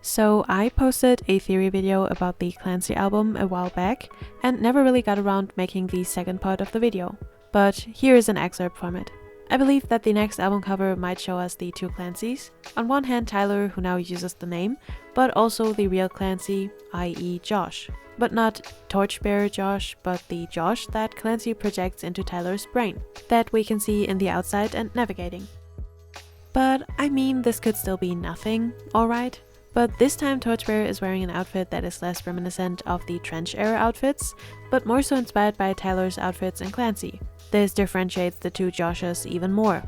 So I posted a theory video about the Clancy album a while back and never really got around making the second part of the video. But here is an excerpt from it. I believe that the next album cover might show us the two Clancys. On one hand, Tyler, who now uses the name, but also the real Clancy, i.e. Josh. But not torchbearer Josh, but the Josh that Clancy projects into Tyler's brain, that we can see in the Outside and Navigating. But I mean, this could still be nothing, alright? But this time Torchbearer is wearing an outfit that is less reminiscent of the Trench era outfits, but more so inspired by Tyler's outfits in Clancy. This differentiates the two Joshes even more.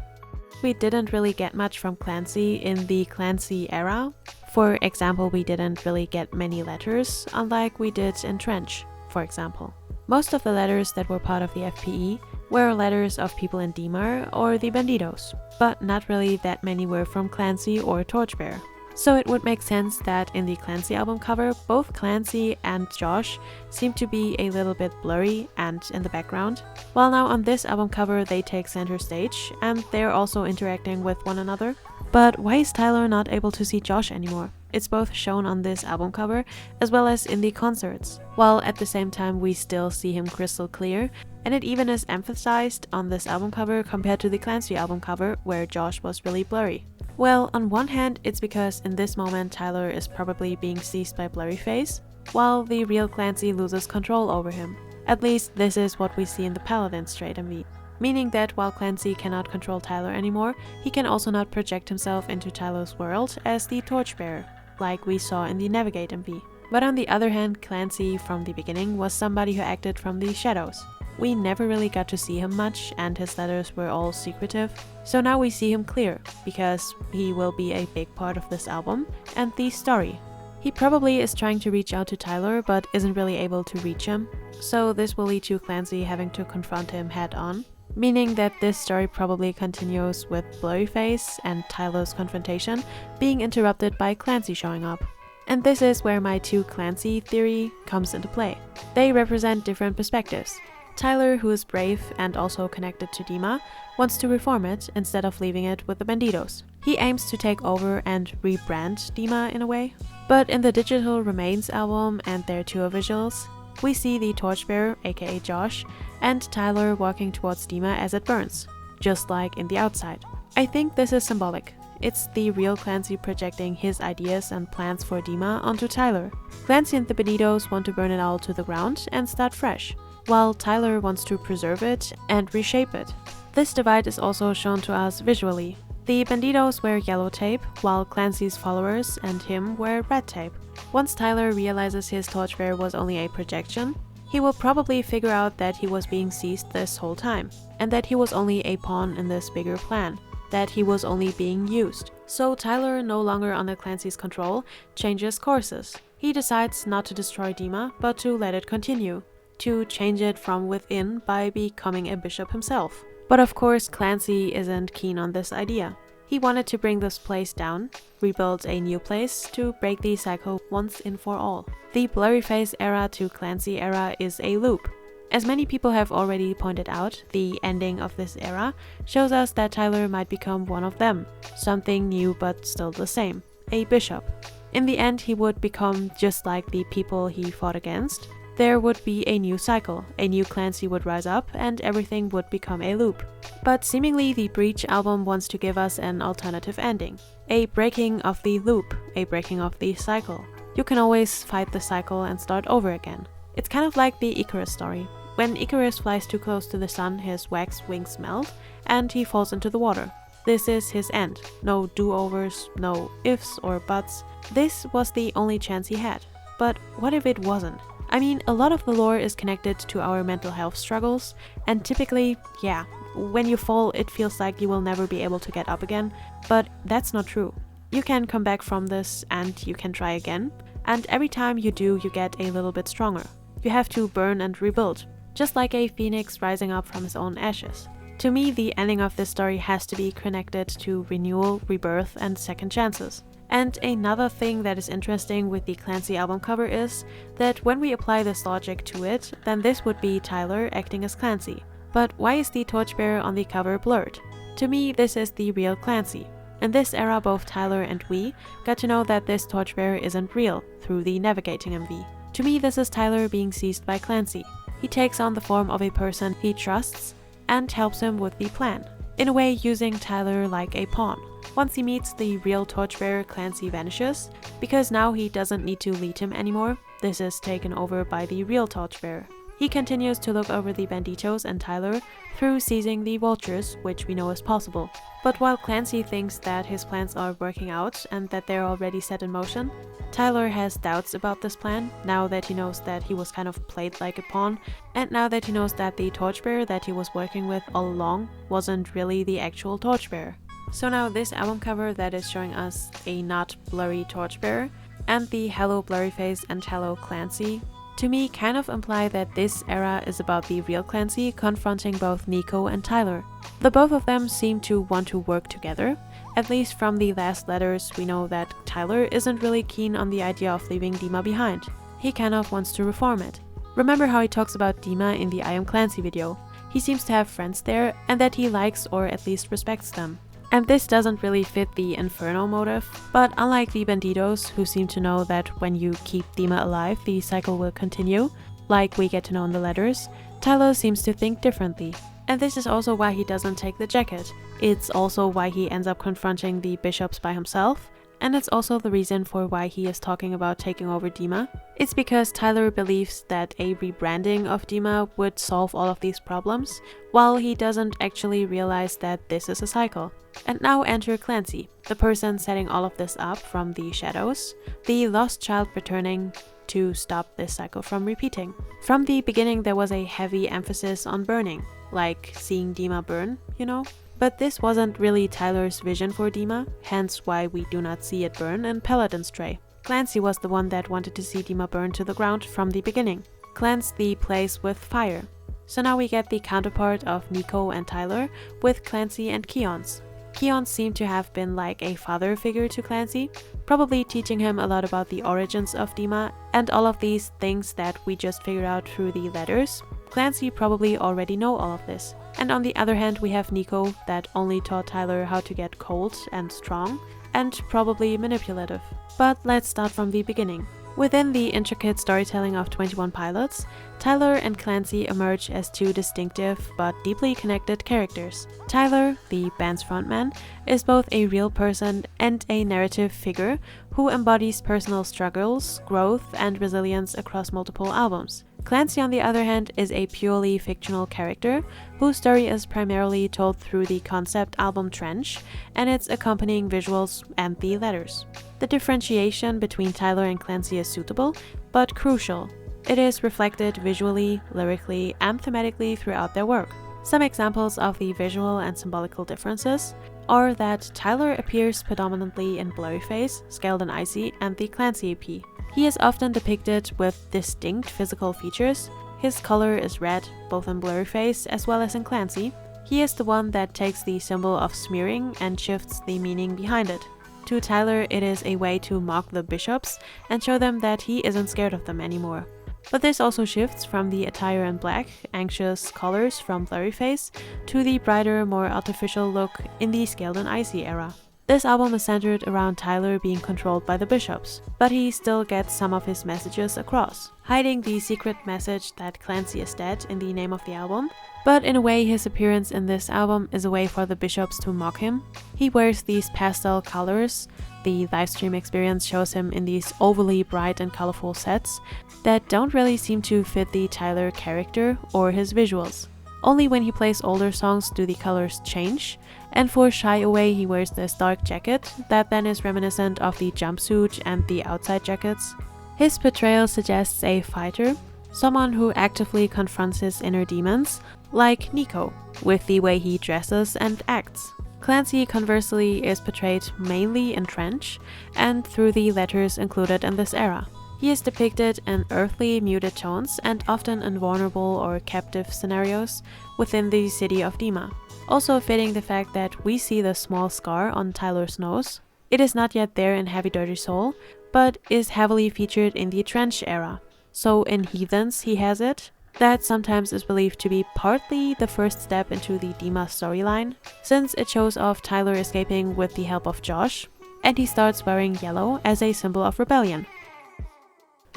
We didn't really get much from Clancy in the Clancy era. For example, we didn't really get many letters, unlike we did in Trench, for example. Most of the letters that were part of the FPE were letters of people in Dema or the Banditos, but not really that many were from Clancy or Torchbearer. So it would make sense that in the Clancy album cover, both Clancy and Josh seem to be a little bit blurry and in the background, while now on this album cover they take center stage and they're also interacting with one another. But why is Tyler not able to see Josh anymore? It's both shown on this album cover as well as in the concerts, while at the same time we still see him crystal clear, and it even is emphasized on this album cover compared to the Clancy album cover where Josh was really blurry. Well, on one hand, it's because in this moment Tyler is probably being seized by Blurryface, while the real Clancy loses control over him. At least this is what we see in the Paladin Straight MV. Meaning that while Clancy cannot control Tyler anymore, he can also not project himself into Tyler's world as the Torchbearer, like we saw in the Navigate MV. But on the other hand, Clancy from the beginning was somebody who acted from the shadows. We never really got to see him much and his letters were all secretive, so now we see him clear, because he will be a big part of this album and the story. He probably is trying to reach out to Tyler but isn't really able to reach him, so this will lead to Clancy having to confront him head on, meaning that this story probably continues with Blurryface and Tyler's confrontation being interrupted by Clancy showing up. And this is where my two Clancy theory comes into play. They represent different perspectives. Tyler, who is brave and also connected to Dema, wants to reform it instead of leaving it with the Banditos. He aims to take over and rebrand Dema in a way. But in the Digital Remains album and their tour visuals, we see the Torchbearer, aka Josh, and Tyler walking towards Dema as it burns, just like in the Outside. I think this is symbolic. It's the real Clancy projecting his ideas and plans for Dema onto Tyler. Clancy and the Banditos want to burn it all to the ground and start fresh, while Tyler wants to preserve it and reshape it. This divide is also shown to us visually. The Banditos wear yellow tape, while Clancy's followers and him wear red tape. Once Tyler realizes his Torchbearer was only a projection, he will probably figure out that he was being seized this whole time, and that he was only a pawn in this bigger plan, that he was only being used. So Tyler, no longer under Clancy's control, changes courses. He decides not to destroy Dema, but to let it continue, to change it from within by becoming a bishop himself. But of course Clancy isn't keen on this idea. He wanted to bring this place down, rebuild a new place to break the cycle once and for all. The Blurryface era to Clancy era is a loop. As many people have already pointed out, the ending of this era shows us that Tyler might become one of them, something new but still the same, a bishop. In the end he would become just like the people he fought against. There would be a new cycle, a new Clancy would rise up, and everything would become a loop. But seemingly the Breach album wants to give us an alternative ending. A breaking of the loop, a breaking of the cycle. You can always fight the cycle and start over again. It's kind of like the Icarus story. When Icarus flies too close to the sun, his wax wings melt, and he falls into the water. This is his end. No do-overs, no ifs or buts. This was the only chance he had. But what if it wasn't? I mean, a lot of the lore is connected to our mental health struggles, and typically, yeah, when you fall it feels like you will never be able to get up again, but that's not true. You can come back from this and you can try again, and every time you do you get a little bit stronger. You have to burn and rebuild, just like a phoenix rising up from his own ashes. To me, the ending of this story has to be connected to renewal, rebirth, and second chances. And another thing that is interesting with the Clancy album cover is that when we apply this logic to it, then this would be Tyler acting as Clancy. But why is the Torchbearer on the cover blurred? To me, this is the real Clancy. In this era, both Tyler and we got to know that this torchbearer isn't real through the Navigating MV. To me, this is Tyler being seized by Clancy. He takes on the form of a person he trusts and helps him with the plan, in a way using Tyler like a pawn. Once he meets the real torchbearer, Clancy vanishes, because now he doesn't need to lead him anymore. This is taken over by the real torchbearer. He continues to look over the banditos and Tyler through seizing the vultures, which we know is possible. But while Clancy thinks that his plans are working out and that they're already set in motion, Tyler has doubts about this plan, now that he knows that he was kind of played like a pawn, and now that he knows that the torchbearer that he was working with all along wasn't really the actual torchbearer. So now this album cover that is showing us a not blurry torchbearer, and the hello blurry face and hello Clancy, to me kind of imply that this era is about the real Clancy confronting both Nico and Tyler. The both of them seem to want to work together. At least from the last letters, we know that Tyler isn't really keen on the idea of leaving Dema behind. He kind of wants to reform it. Remember how he talks about Dema in the I Am Clancy video. He seems to have friends there and that he likes or at least respects them. And this doesn't really fit the Inferno motive, but unlike the banditos, who seem to know that when you keep Dema alive, the cycle will continue, like we get to know in the letters, Tyler seems to think differently. And this is also why he doesn't take the jacket. It's also why he ends up confronting the bishops by himself, and it's also the reason for why he is talking about taking over Dema. It's because Tyler believes that a rebranding of Dema would solve all of these problems, while he doesn't actually realize that this is a cycle. And now enter Clancy, the person setting all of this up from the shadows, the lost child returning to stop this cycle from repeating. From the beginning there was a heavy emphasis on burning, like seeing Dema burn, you know? But this wasn't really Tyler's vision for Dema, hence why we do not see it burn in Paladin's Tray. Clancy was the one that wanted to see Dema burn to the ground from the beginning, cleanse the place with fire. So now we get the counterpart of Nico and Tyler with Clancy and Keons. Keons seemed to have been like a father figure to Clancy, probably teaching him a lot about the origins of Dema and all of these things that we just figured out through the letters. Clancy probably already know all of this. And on the other hand, we have Nico that only taught Tyler how to get cold and strong, and probably manipulative. But let's start from the beginning. Within the intricate storytelling of 21 Pilots, Tyler and Clancy emerge as two distinctive but deeply connected characters. Tyler, the band's frontman, is both a real person and a narrative figure who embodies personal struggles, growth, and resilience across multiple albums. Clancy, on the other hand, is a purely fictional character whose story is primarily told through the concept album Trench and its accompanying visuals and the letters. The differentiation between Tyler and Clancy is suitable, but crucial. It is reflected visually, lyrically, and thematically throughout their work. Some examples of the visual and symbolical differences are that Tyler appears predominantly in Blurryface, Scaled and Icy, and the Clancy EP. He is often depicted with distinct physical features. His color is red, both in Blurryface as well as in Clancy. He is the one that takes the symbol of smearing and shifts the meaning behind it. To Tyler, it is a way to mock the bishops and show them that he isn't scared of them anymore. But this also shifts from the attire in black, anxious colors from Blurryface to the brighter, more artificial look in the Scaled and Icy era. This album is centered around Tyler being controlled by the bishops, but he still gets some of his messages across, hiding the secret message that Clancy is dead in the name of the album. But in a way, his appearance in this album is a way for the bishops to mock him. He wears these pastel colors. The livestream experience shows him in these overly bright and colorful sets that don't really seem to fit the Tyler character or his visuals. Only when he plays older songs do the colors change, and for Shy Away he wears this dark jacket that then is reminiscent of the jumpsuit and the outside jackets. His portrayal suggests a fighter, someone who actively confronts his inner demons, like Nico, with the way he dresses and acts. Clancy, conversely, is portrayed mainly in Trench and through the letters included in this era. He is depicted in earthly, muted tones and often in vulnerable or captive scenarios within the city of Dema. Also fitting the fact that we see the small scar on Tyler's nose. It is not yet there in Heavy Dirty Soul, but is heavily featured in the Trench era. So in Heathens he has it, that sometimes is believed to be partly the first step into the Dema storyline, since it shows off Tyler escaping with the help of Josh, and he starts wearing yellow as a symbol of rebellion.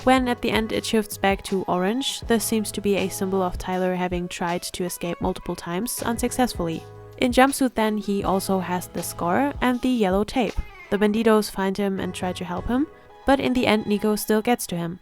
When at the end it shifts back to orange, this seems to be a symbol of Tyler having tried to escape multiple times unsuccessfully. In jumpsuit then, he also has the scar and the yellow tape. The banditos find him and try to help him, but in the end Nico still gets to him.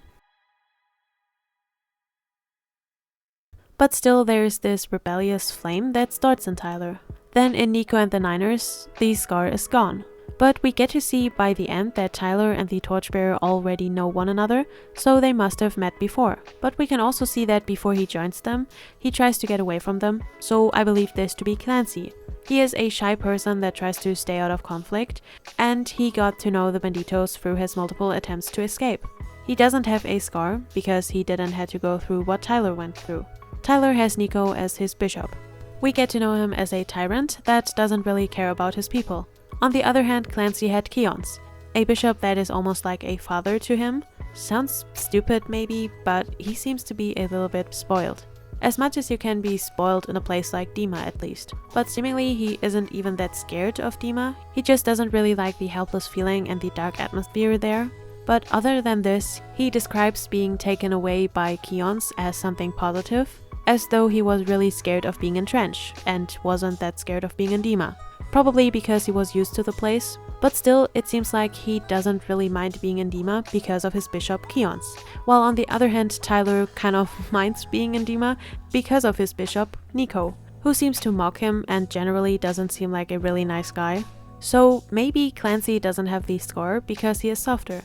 But still there's this rebellious flame that starts in Tyler. Then in Nico and the Niners, the scar is gone. But we get to see by the end that Tyler and the torchbearer already know one another, so they must have met before. But we can also see that before he joins them, he tries to get away from them, so I believe this to be Clancy. He is a shy person that tries to stay out of conflict, and he got to know the banditos through his multiple attempts to escape. He doesn't have a scar, because he didn't have to go through what Tyler went through. Tyler has Nico as his bishop. We get to know him as a tyrant that doesn't really care about his people. On the other hand, Clancy had Keons, a bishop that is almost like a father to him. Sounds stupid maybe, but he seems to be a little bit spoiled. As much as you can be spoiled in a place like Dema at least. But seemingly he isn't even that scared of Dema, he just doesn't really like the helpless feeling and the dark atmosphere there. But other than this, he describes being taken away by Keons as something positive, as though he was really scared of being in Trench, and wasn't that scared of being in Dema. Probably because he was used to the place, but still it seems like he doesn't really mind being in Dema because of his bishop Keons. While on the other hand, Tyler kind of minds being in Dema because of his bishop Nico, who seems to mock him and generally doesn't seem like a really nice guy. So maybe Clancy doesn't have the score because he is softer.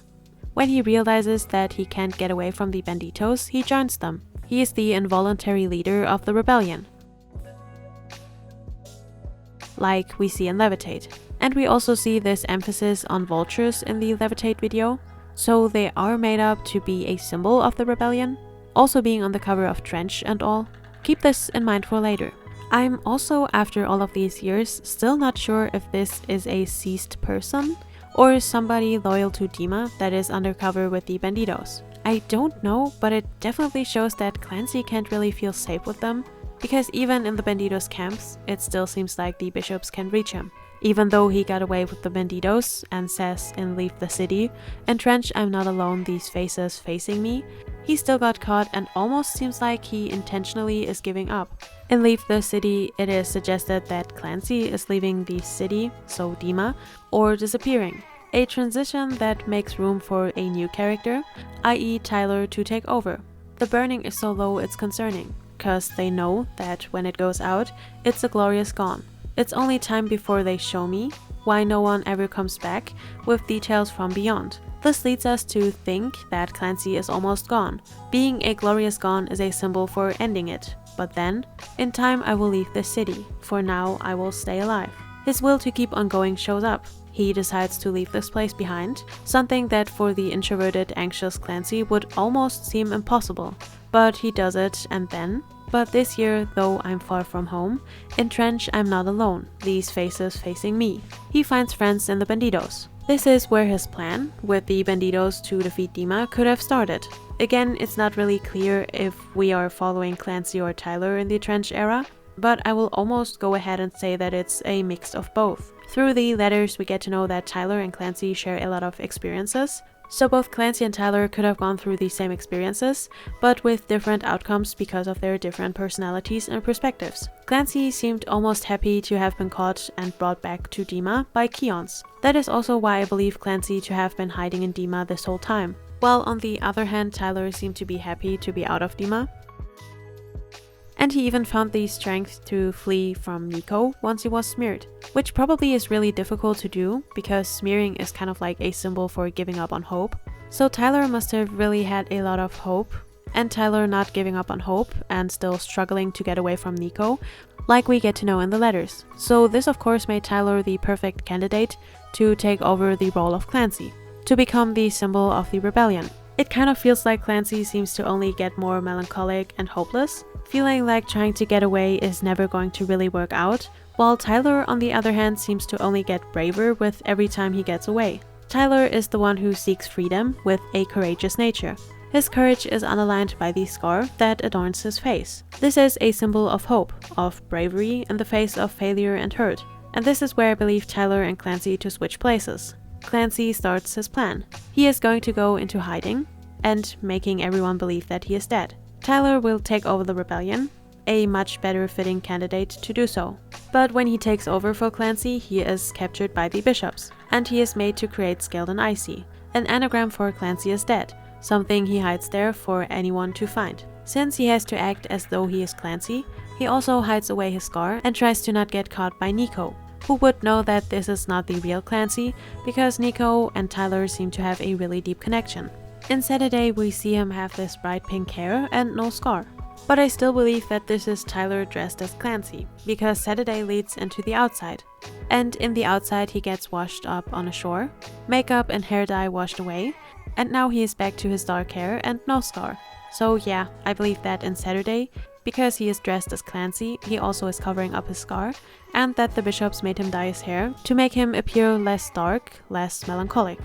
When he realizes that he can't get away from the banditos, he joins them. He is the involuntary leader of the rebellion, like we see in Levitate. And we also see this emphasis on vultures in the Levitate video, so they are made up to be a symbol of the rebellion, also being on the cover of Trench and all. Keep this in mind for later. I'm also, after all of these years, still not sure if this is a seized person, or somebody loyal to Dema that is undercover with the banditos. I don't know, but it definitely shows that Clancy can't really feel safe with them, because even in the banditos camps, it still seems like the bishops can reach him. Even though he got away with the banditos and says in Leave the City, in Trench I'm not alone, these faces facing me, he still got caught and almost seems like he intentionally is giving up. In Leave the City, it is suggested that Clancy is leaving the city, so Dema, or disappearing. A transition that makes room for a new character, i.e. Tyler, to take over. The burning is so low it's concerning, cause they know that when it goes out, it's a glorious gone. It's only time before they show me why no one ever comes back with details from beyond. This leads us to think that Clancy is almost gone. Being a glorious gone is a symbol for ending it. But then, in time I will leave the city. For now, I will stay alive. His will to keep on going shows up. He decides to leave this place behind, something that for the introverted, anxious Clancy would almost seem impossible. But he does it, and then... But this year, though I'm far from home, in Trench I'm not alone, these faces facing me. He finds friends in the banditos. This is where his plan, with the banditos to defeat Dema, could have started. Again, it's not really clear if we are following Clancy or Tyler in the Trench era, but I will almost go ahead and say that it's a mix of both. Through the letters, we get to know that Tyler and Clancy share a lot of experiences, so both Clancy and Tyler could have gone through the same experiences, but with different outcomes because of their different personalities and perspectives. Clancy seemed almost happy to have been caught and brought back to Dema by Keons. That is also why I believe Clancy to have been hiding in Dema this whole time. While on the other hand, Tyler seemed to be happy to be out of Dema. And he even found the strength to flee from Nico once he was smeared, which probably is really difficult to do because smearing is kind of like a symbol for giving up on hope. So Tyler must have really had a lot of hope, and Tyler not giving up on hope and still struggling to get away from Nico, like we get to know in the letters. So this of course made Tyler the perfect candidate to take over the role of Clancy, to become the symbol of the rebellion. It kind of feels like Clancy seems to only get more melancholic and hopeless, feeling like trying to get away is never going to really work out, while Tyler on the other hand seems to only get braver with every time he gets away. Tyler is the one who seeks freedom with a courageous nature. His courage is underlined by the scar that adorns his face. This is a symbol of hope, of bravery in the face of failure and hurt. And this is where I believe Tyler and Clancy to switch places. Clancy starts his plan. He is going to go into hiding and making everyone believe that he is dead. Tyler will take over the rebellion, a much better fitting candidate to do so. But when he takes over for Clancy, he is captured by the bishops, and he is made to create Scaled and Icy. An anagram for Clancy is dead, something he hides there for anyone to find. Since he has to act as though he is Clancy, he also hides away his scar and tries to not get caught by Nico, who would know that this is not the real Clancy because Nico and Tyler seem to have a really deep connection. In Saturday, we see him have this bright pink hair and no scar. But I still believe that this is Tyler dressed as Clancy, because Saturday leads into the outside. And in the outside he gets washed up on a shore, makeup and hair dye washed away, and now he is back to his dark hair and no scar. So yeah, I believe that in Saturday, because he is dressed as Clancy, he also is covering up his scar, and that the bishops made him dye his hair to make him appear less dark, less melancholic.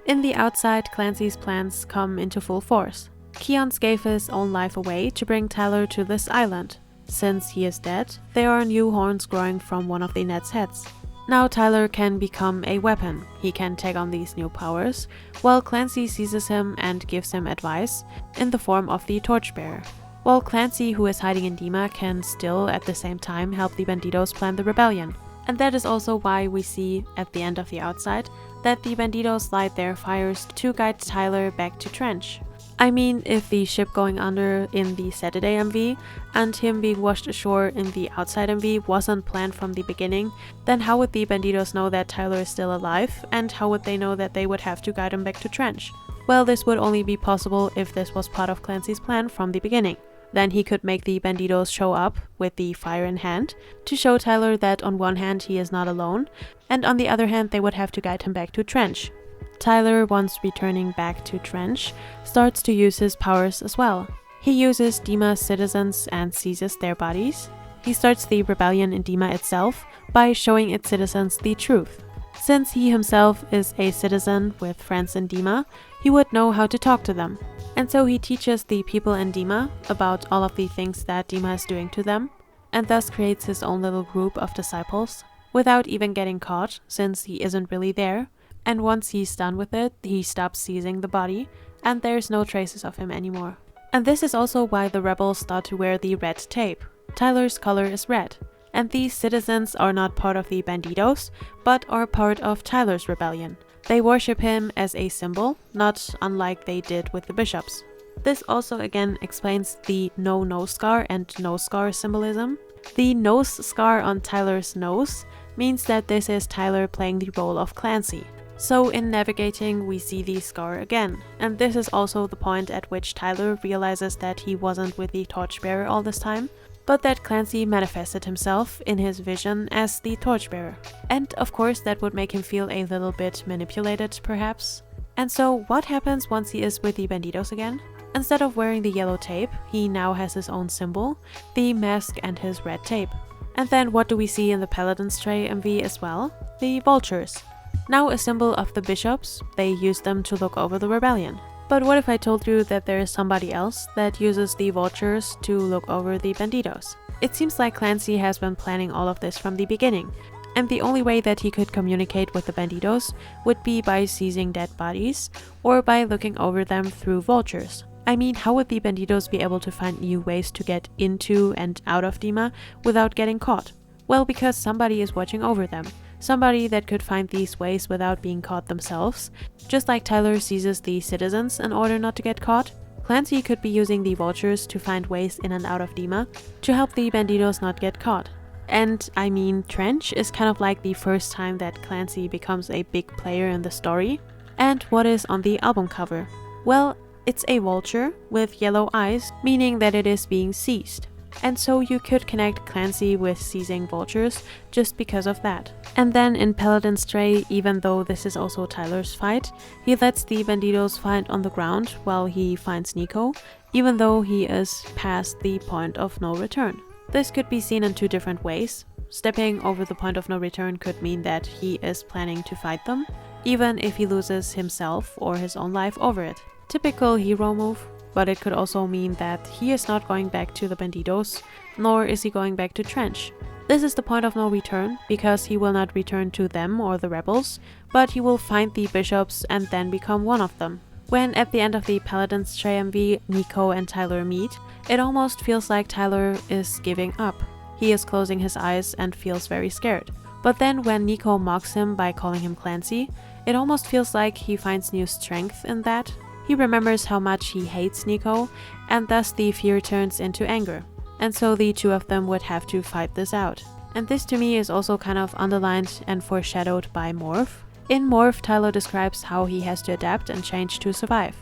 In the outside, Clancy's plans come into full force. Keons gave his own life away to bring Tyler to this island. Since he is dead, there are new horns growing from one of the net's heads. Now Tyler can become a weapon, he can take on these new powers, while Clancy seizes him and gives him advice in the form of the torchbearer. While Clancy, who is hiding in Dema, can still at the same time help the banditos plan the rebellion. And that is also why we see, at the end of the outside, that the banditos light their fires to guide Tyler back to Trench. I mean, if the ship going under in the Saturday MV and him being washed ashore in the Outside MV wasn't planned from the beginning, then how would the banditos know that Tyler is still alive, and how would they know that they would have to guide him back to Trench? Well, this would only be possible if this was part of Clancy's plan from the beginning. Then he could make the banditos show up with the fire in hand to show Tyler that on one hand he is not alone, and on the other hand they would have to guide him back to Trench. Tyler, once returning back to Trench, starts to use his powers as well. He uses Dema's citizens and seizes their bodies. He starts the rebellion in Dema itself by showing its citizens the truth. Since he himself is a citizen with friends in Dema, he would know how to talk to them. And so he teaches the people in Dema about all of the things that Dema is doing to them, and thus creates his own little group of disciples, without even getting caught, since he isn't really there. And once he's done with it, he stops seizing the body, and there's no traces of him anymore. And this is also why the rebels start to wear the red tape. Tyler's color is red, and these citizens are not part of the banditos, but are part of Tyler's rebellion. They worship him as a symbol, not unlike they did with the bishops. This also again explains the no scar and no scar symbolism. The nose scar on Tyler's nose means that this is Tyler playing the role of Clancy. So in navigating we see the scar again, and this is also the point at which Tyler realizes that he wasn't with the torchbearer all this time, but that Clancy manifested himself in his vision as the torchbearer. And of course that would make him feel a little bit manipulated perhaps. And so what happens once he is with the banditos again? Instead of wearing the yellow tape, he now has his own symbol, the mask and his red tape. And then what do we see in the Paladin's Tray MV as well? The vultures. Now a symbol of the bishops, they use them to look over the rebellion. But what if I told you that there is somebody else that uses the vultures to look over the banditos? It seems like Clancy has been planning all of this from the beginning, and the only way that he could communicate with the banditos would be by seizing dead bodies, or by looking over them through vultures. I mean, how would the banditos be able to find new ways to get into and out of Dema without getting caught? Well, because somebody is watching over them. Somebody that could find these ways without being caught themselves. Just like Tyler seizes the citizens in order not to get caught, Clancy could be using the vultures to find ways in and out of Dema to help the banditos not get caught. And I mean, Trench is kind of like the first time that Clancy becomes a big player in the story. And what is on the album cover? Well, it's a vulture with yellow eyes, meaning that it is being seized. And so you could connect Clancy with seizing vultures just because of that. And then in Paladin's Tray, even though this is also Tyler's fight, he lets the banditos fight on the ground while he finds Nico, even though he is past the point of no return. This could be seen in two different ways. Stepping over the point of no return could mean that he is planning to fight them, even if he loses himself or his own life over it. Typical hero move. but it could also mean that he is not going back to the banditos, nor is he going back to Trench. This is the point of no return, because he will not return to them or the rebels, but he will find the bishops and then become one of them. When at the end of the Paladins JMV, Nico and Tyler meet, it almost feels like Tyler is giving up. He is closing his eyes and feels very scared. But then when Nico mocks him by calling him Clancy, it almost feels like he finds new strength in that. He remembers how much he hates Nico, and thus the fear turns into anger. And so the two of them would have to fight this out. And this to me is also kind of underlined and foreshadowed by Morph. In Morph, Tyler describes how he has to adapt and change to survive.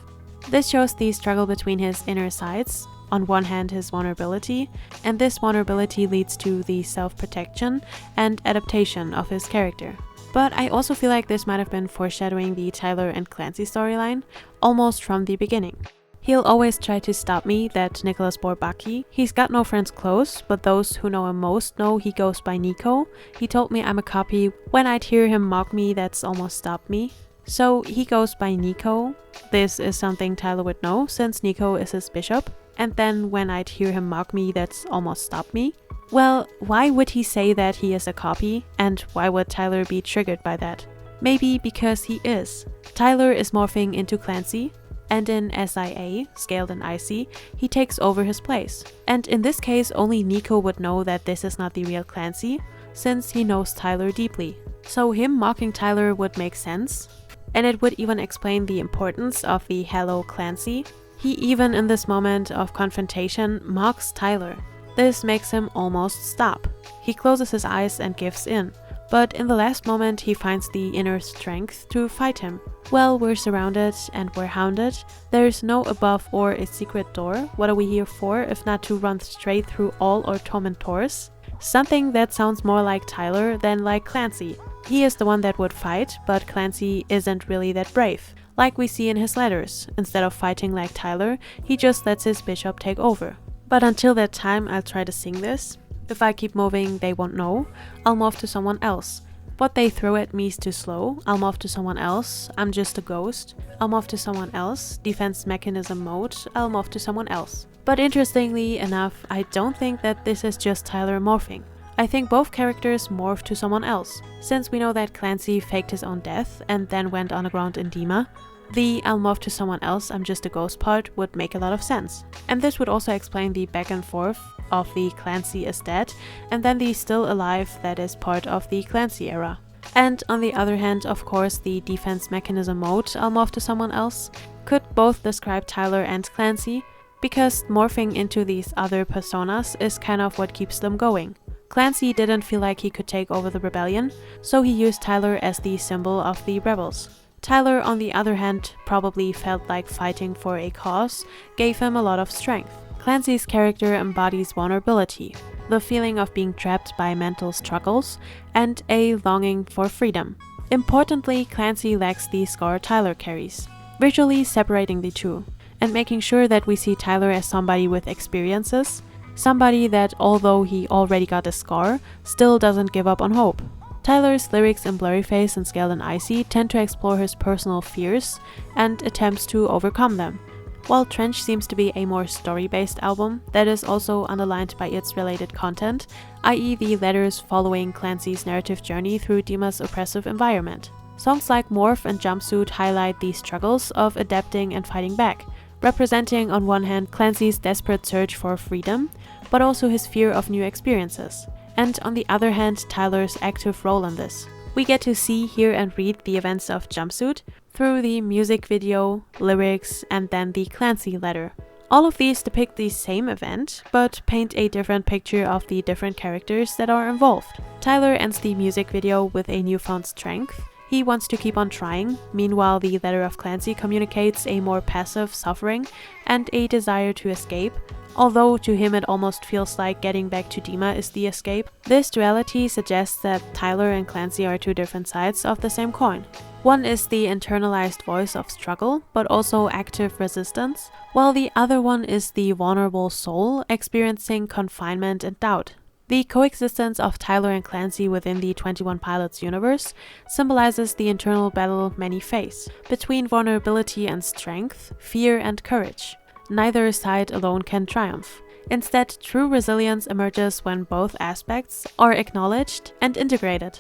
This shows the struggle between his inner sides, on one hand his vulnerability, and this vulnerability leads to the self-protection and adaptation of his character. But I also feel like this might have been foreshadowing the Tyler and Clancy storyline, almost from the beginning. He'll always try to stop me, that Nicholas Bourbaki. He's got no friends close, but those who know him most know he goes by Nico. He told me I'm a copy. When I'd hear him mock me, that's almost stopped me. So he goes by Nico. This is something Tyler would know, since Nico is his bishop. And then when I'd hear him mock me, that's almost stopped me. Well, why would he say that he is a copy? And why would Tyler be triggered by that? Maybe because he is. Tyler is morphing into Clancy. And in SIA, Scaled and Icy, he takes over his place. And in this case, only Nico would know that this is not the real Clancy, since he knows Tyler deeply. So him mocking Tyler would make sense, and it would even explain the importance of the Hello Clancy. He even in this moment of confrontation mocks Tyler. This makes him almost stop. He closes his eyes and gives in. But in the last moment he finds the inner strength to fight him. Well, we're surrounded and we're hounded. There's no above or a secret door. What are we here for if not to run straight through all our tormentors? Something that sounds more like Tyler than like Clancy. He is the one that would fight, but Clancy isn't really that brave. Like we see in his letters, instead of fighting like Tyler, he just lets his bishop take over. But until that time I'll try to sing this. If I keep moving, they won't know. I'll morph to someone else. What they throw at me is too slow. I'll morph to someone else. I'm just a ghost. I'll morph to someone else. Defense mechanism mode. I'll morph to someone else. But interestingly enough, I don't think that this is just Tyler morphing. I think both characters morph to someone else. Since we know that Clancy faked his own death and then went underground in Dema, the I'll morph to someone else, I'm just a ghost part would make a lot of sense. And this would also explain the back and forth of the Clancy is dead and then the still alive that is part of the Clancy era. And on the other hand, of course, the defense mechanism mode, I'll morph to someone else, could both describe Tyler and Clancy, because morphing into these other personas is kind of what keeps them going. Clancy didn't feel like he could take over the rebellion, so he used Tyler as the symbol of the rebels. Tyler, on the other hand, probably felt like fighting for a cause gave him a lot of strength. Clancy's character embodies vulnerability, the feeling of being trapped by mental struggles, and a longing for freedom. Importantly, Clancy lacks the scar Tyler carries, visually separating the two, and making sure that we see Tyler as somebody with experiences, somebody that, although he already got a scar, still doesn't give up on hope. Tyler's lyrics in Blurryface and Scaled and Icy tend to explore his personal fears and attempts to overcome them, while Trench seems to be a more story-based album that is also underlined by its related content, i.e. the letters following Clancy's narrative journey through Dema's oppressive environment. Songs like Morph and Jumpsuit highlight the struggles of adapting and fighting back, representing on one hand Clancy's desperate search for freedom, but also his fear of new experiences, and on the other hand Tyler's active role in this. We get to see, hear and read the events of Jumpsuit through the music video, lyrics, and then the Clancy letter. All of these depict the same event, but paint a different picture of the different characters that are involved. Tyler ends the music video with a newfound strength. He wants to keep on trying. Meanwhile, the letter of Clancy communicates a more passive suffering and a desire to escape, although to him it almost feels like getting back to Dema is the escape. This duality suggests that Tyler and Clancy are two different sides of the same coin. One is the internalized voice of struggle, but also active resistance, while the other one is the vulnerable soul experiencing confinement and doubt. The coexistence of Tyler and Clancy within the 21 Pilots universe symbolizes the internal battle many face, between vulnerability and strength, fear and courage. neither side alone can triumph. Instead, true resilience emerges when both aspects are acknowledged and integrated.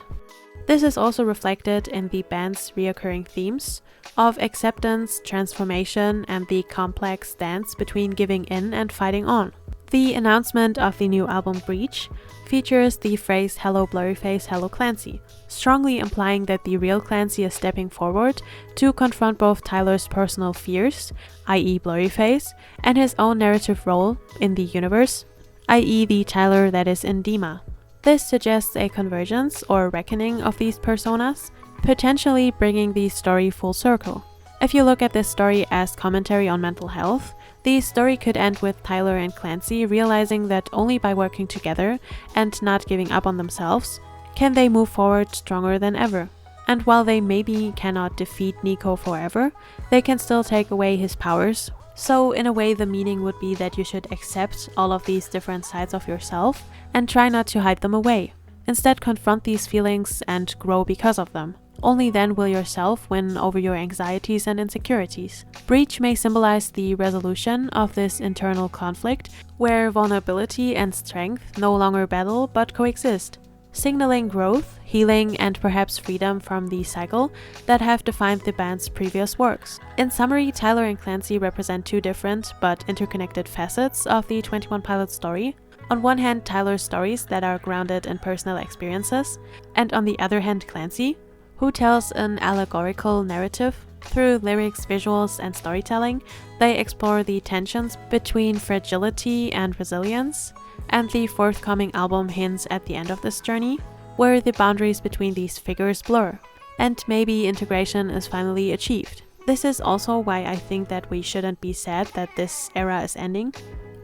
This is also reflected in the band's recurring themes of acceptance, transformation, and the complex dance between giving in and fighting on. The announcement of the new album Breach features the phrase "Hello Blurryface, hello Clancy," strongly implying that the real Clancy is stepping forward to confront both Tyler's personal fears, i.e. Blurryface, and his own narrative role in the universe, i.e. the Tyler that is in Dema. This suggests a convergence or reckoning of these personas, potentially bringing the story full circle. If you look at this story as commentary on mental health, the story could end with Tyler and Clancy realizing that only by working together and not giving up on themselves can they move forward stronger than ever. And while they maybe cannot defeat Nico forever, they can still take away his powers. So in a way, the meaning would be that you should accept all of these different sides of yourself and try not to hide them away. Instead, confront these feelings and grow because of them. Only then will yourself win over your anxieties and insecurities. Breach may symbolize the resolution of this internal conflict, where vulnerability and strength no longer battle but coexist, signaling growth, healing, and perhaps freedom from the cycle that have defined the band's previous works. In summary, Tyler and Clancy represent two different but interconnected facets of the 21 Pilots story. On one hand, Tyler's stories that are grounded in personal experiences, and on the other hand, Clancy, who tells an allegorical narrative. Through lyrics, visuals, and storytelling, they explore the tensions between fragility and resilience, and the forthcoming album hints at the end of this journey, where the boundaries between these figures blur, and maybe integration is finally achieved. This is also why I think that we shouldn't be sad that this era is ending.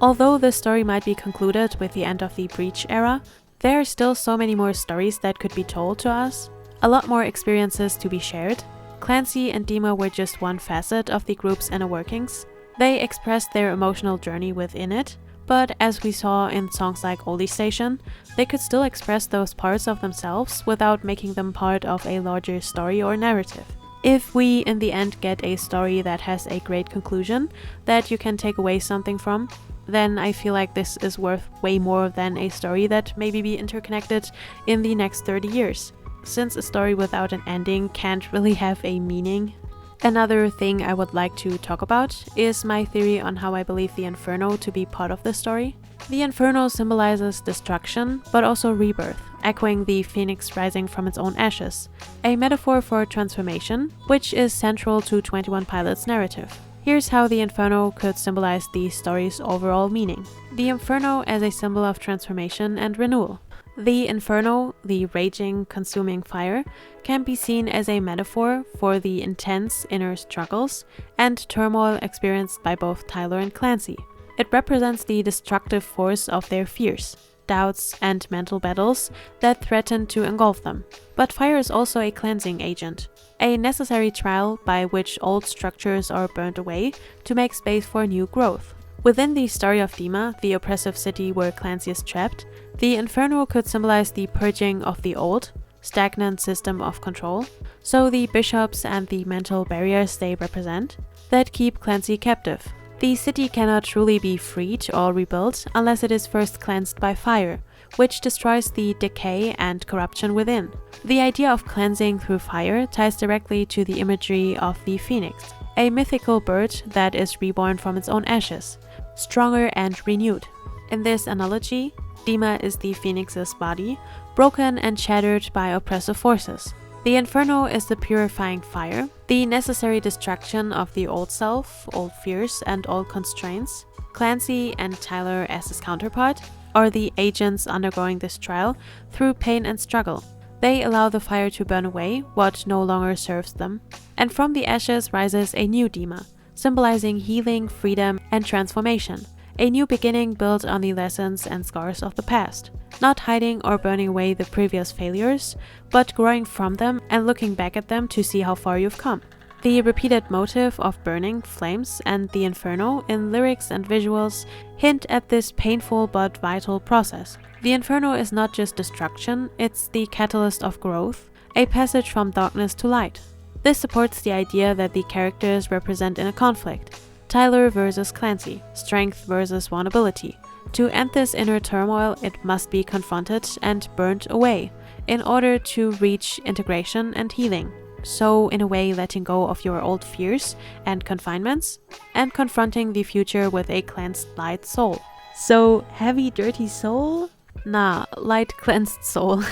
Although the story might be concluded with the end of the Breach era, there are still so many more stories that could be told to us, a lot more experiences to be shared. Clancy and Dema were just one facet of the group's inner workings. They expressed their emotional journey within it, but as we saw in songs like Oldie Station, they could still express those parts of themselves without making them part of a larger story or narrative. If we in the end get a story that has a great conclusion that you can take away something from, then I feel like this is worth way more than a story that maybe be interconnected in the next 30 years. Since a story without an ending can't really have a meaning. Another thing I would like to talk about is my theory on how I believe the Inferno to be part of the story. The Inferno symbolizes destruction, but also rebirth, echoing the phoenix rising from its own ashes, a metaphor for transformation, which is central to 21 Pilots' narrative. Here's how the Inferno could symbolize the story's overall meaning. The Inferno as a symbol of transformation and renewal. The Inferno, the raging, consuming fire, can be seen as a metaphor for the intense inner struggles and turmoil experienced by both Tyler and Clancy. It represents the destructive force of their fears, doubts, and mental battles that threaten to engulf them. But fire is also a cleansing agent, a necessary trial by which old structures are burned away to make space for new growth. Within the story of Dema, the oppressive city where Clancy is trapped, the Inferno could symbolize the purging of the old, stagnant system of control, so the bishops and the mental barriers they represent, that keep Clancy captive. The city cannot truly be freed or rebuilt unless it is first cleansed by fire, which destroys the decay and corruption within. The idea of cleansing through fire ties directly to the imagery of the phoenix, a mythical bird that is reborn from its own ashes, stronger and renewed. In this analogy, Dema is the phoenix's body, broken and shattered by oppressive forces. The Inferno is the purifying fire, the necessary destruction of the old self, old fears, and old constraints. Clancy and Tyler as his counterpart are the agents undergoing this trial through pain and struggle. They allow the fire to burn away what no longer serves them, and from the ashes rises a new Dema, symbolizing healing, freedom, and transformation. A new beginning built on the lessons and scars of the past, not hiding or burning away the previous failures, but growing from them and looking back at them to see how far you've come. The repeated motif of burning, flames, and the Inferno in lyrics and visuals hint at this painful but vital process. The Inferno is not just destruction, it's the catalyst of growth, a passage from darkness to light. This supports the idea that the characters represent in a conflict, Tyler versus Clancy, strength versus vulnerability. To end this inner turmoil, it must be confronted and burned away in order to reach integration and healing. So in a way, letting go of your old fears and confinements and confronting the future with a cleansed light soul. So heavy dirty soul? Nah, light cleansed soul.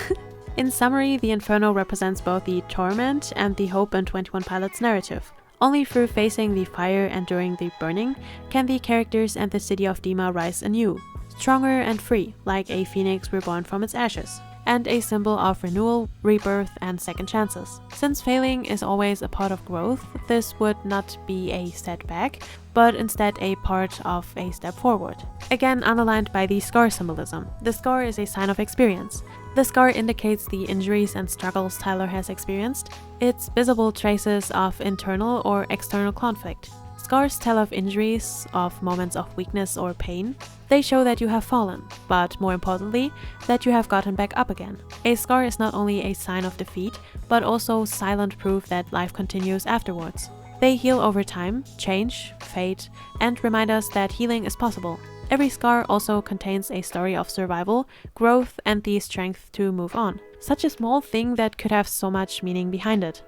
In summary, the Inferno represents both the torment and the hope in 21 Pilots' narrative. Only through facing the fire and during the burning can the characters and the city of Dema rise anew, stronger and free, like a phoenix reborn from its ashes, and a symbol of renewal, rebirth, and second chances. Since failing is always a part of growth, this would not be a setback, but instead a part of a step forward. Again, underlined by the scar symbolism. The scar is a sign of experience. The scar indicates the injuries and struggles Tyler has experienced, its visible traces of internal or external conflict. Scars tell of injuries, of moments of weakness or pain. They show that you have fallen, but more importantly, that you have gotten back up again. A scar is not only a sign of defeat, but also silent proof that life continues afterwards. They heal over time, change, fade, and remind us that healing is possible. Every scar also contains a story of survival, growth, and the strength to move on. Such a small thing that could have so much meaning behind it.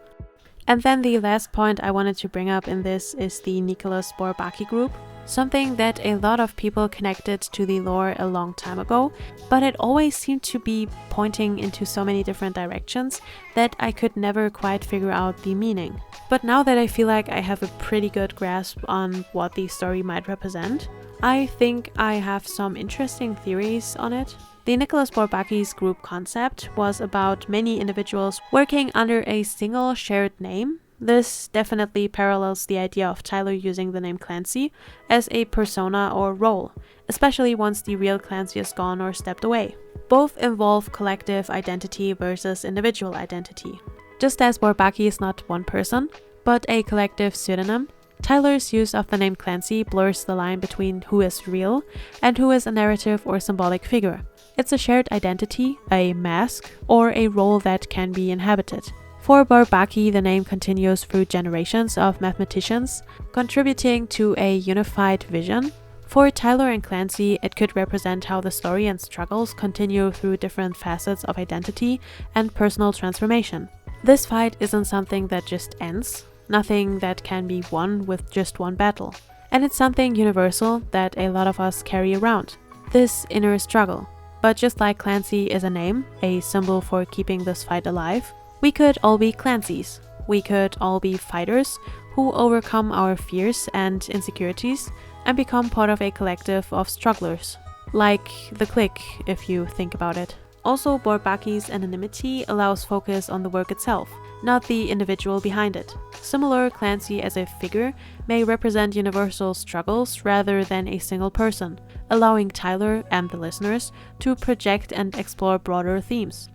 And then the last point I wanted to bring up in this is the Nicholas Bourbaki group. Something that a lot of people connected to the lore a long time ago, but it always seemed to be pointing into so many different directions that I could never quite figure out the meaning. But now that I feel like I have a pretty good grasp on what the story might represent, I think I have some interesting theories on it. The Nicholas Bourbaki's group concept was about many individuals working under a single shared name. This definitely parallels the idea of Tyler using the name Clancy as a persona or role, especially once the real Clancy is gone or stepped away. Both involve collective identity versus individual identity. Just as Bourbaki is not one person, but a collective pseudonym, Tyler's use of the name Clancy blurs the line between who is real and who is a narrative or symbolic figure. It's a shared identity, a mask, or a role that can be inhabited. For Bourbaki, the name continues through generations of mathematicians, contributing to a unified vision. For Tyler and Clancy, it could represent how the story and struggles continue through different facets of identity and personal transformation. This fight isn't something that just ends, nothing that can be won with just one battle. And it's something universal that a lot of us carry around, this inner struggle. But just like Clancy is a name, a symbol for keeping this fight alive, we could all be Clancys. We could all be fighters who overcome our fears and insecurities and become part of a collective of strugglers. Like the clique, if you think about it. Also, Bourbaki's anonymity allows focus on the work itself, not the individual behind it. Similar, Clancy as a figure may represent universal struggles rather than a single person, allowing Tyler and the listeners to project and explore broader themes.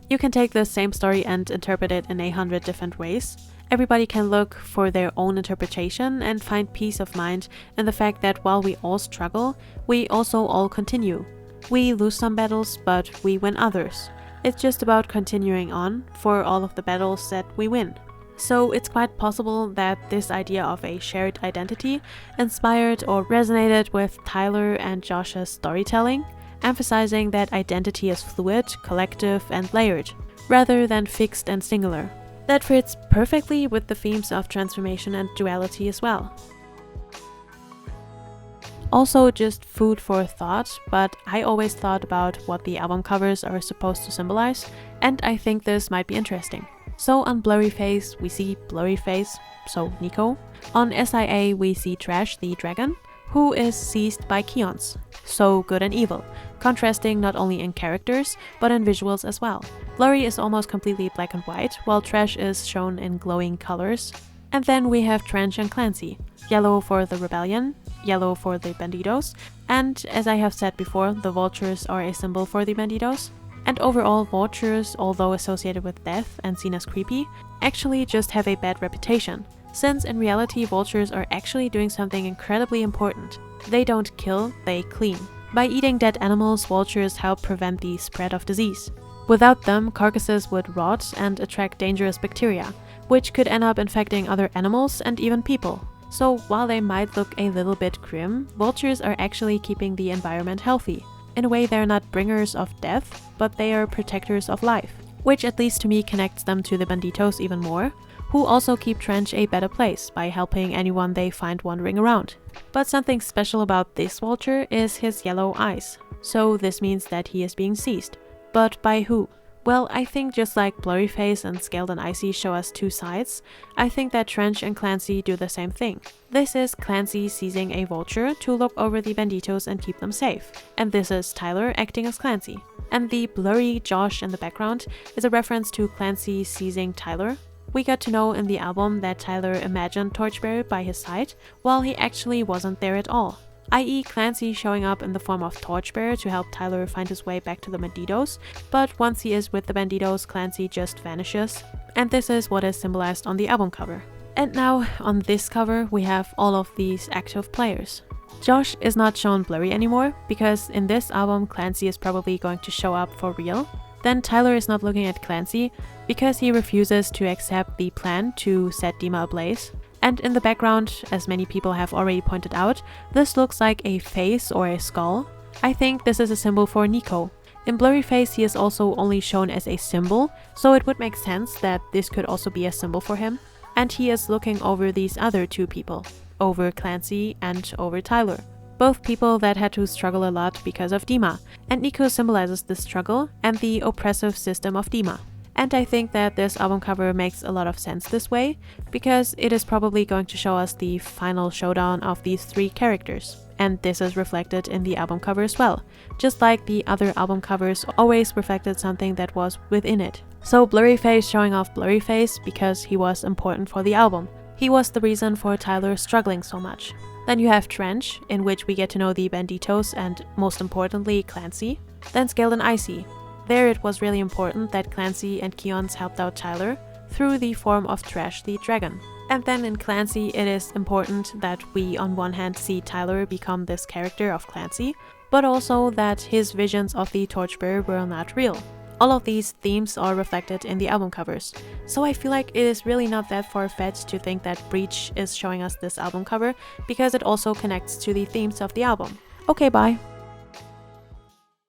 You can take the same story and interpret it in 100 different ways. Everybody can look for their own interpretation and find peace of mind in the fact that while we all struggle, we also all continue. We lose some battles, but we win others. It's just about continuing on for all of the battles that we win. So it's quite possible that this idea of a shared identity inspired or resonated with Tyler and Josh's storytelling, emphasizing that identity is fluid, collective, and layered, rather than fixed and singular. That fits perfectly with the themes of transformation and duality as well. Also, just food for thought, but I always thought about what the album covers are supposed to symbolize, and I think this might be interesting. So on Blurry Face, we see Blurry Face, so Nico. On SIA, we see Trash, the dragon, who is seized by Keons, so good and evil, contrasting not only in characters, but in visuals as well. Blurry is almost completely black and white, while Trash is shown in glowing colors. And then we have Trench and Clancy, yellow for the rebellion, yellow for the banditos, and as I have said before, the vultures are a symbol for the banditos. And overall, vultures, although associated with death and seen as creepy, actually just have a bad reputation, since in reality vultures are actually doing something incredibly important. They don't kill, they clean. By eating dead animals, vultures help prevent the spread of disease. Without them, carcasses would rot and attract dangerous bacteria, which could end up infecting other animals and even people. So while they might look a little bit grim, vultures are actually keeping the environment healthy. In a way, they're not bringers of death, but they are protectors of life, which at least to me connects them to the banditos even more, who also keep Trench a better place by helping anyone they find wandering around. But something special about this vulture is his yellow eyes, so this means that he is being seized. But by who? Well, I think just like Blurryface and Scaled and Icy show us two sides, I think that Trench and Clancy do the same thing. This is Clancy seizing a vulture to look over the banditos and keep them safe, and this is Tyler acting as Clancy. And the blurry Josh in the background is a reference to Clancy seizing Tyler. We got to know in the album that Tyler imagined Torchbearer by his side, while he actually wasn't there at all. I.e. Clancy showing up in the form of Torchbearer to help Tyler find his way back to the banditos, but once he is with the banditos, Clancy just vanishes, and this is what is symbolized on the album cover. And now, on this cover, we have all of these active players. Josh is not shown blurry anymore, because in this album Clancy is probably going to show up for real. Then Tyler is not looking at Clancy, because he refuses to accept the plan to set Dema ablaze. And in the background, as many people have already pointed out, this looks like a face or a skull. I think this is a symbol for Nico. In Blurryface he is also only shown as a symbol, so it would make sense that this could also be a symbol for him. And he is looking over these other two people, over Clancy and over Tyler. Both people that had to struggle a lot because of Dema, and Nico symbolizes the struggle and the oppressive system of Dema. And I think that this album cover makes a lot of sense this way, because it is probably going to show us the final showdown of these three characters. And this is reflected in the album cover as well, just like the other album covers always reflected something that was within it. So Blurryface showing off Blurryface because he was important for the album. He was the reason for Tyler struggling so much. Then you have Trench, in which we get to know the banditos and, most importantly, Clancy. Then Scaled and Icy. There it was really important that Clancy and Keons helped out Tyler through the form of Trash the Dragon. And then in Clancy it is important that we on one hand see Tyler become this character of Clancy, but also that his visions of the Torchbearer were not real. All of these themes are reflected in the album covers, so I feel like it is really not that far-fetched to think that Breach is showing us this album cover, because it also connects to the themes of the album. Okay, bye!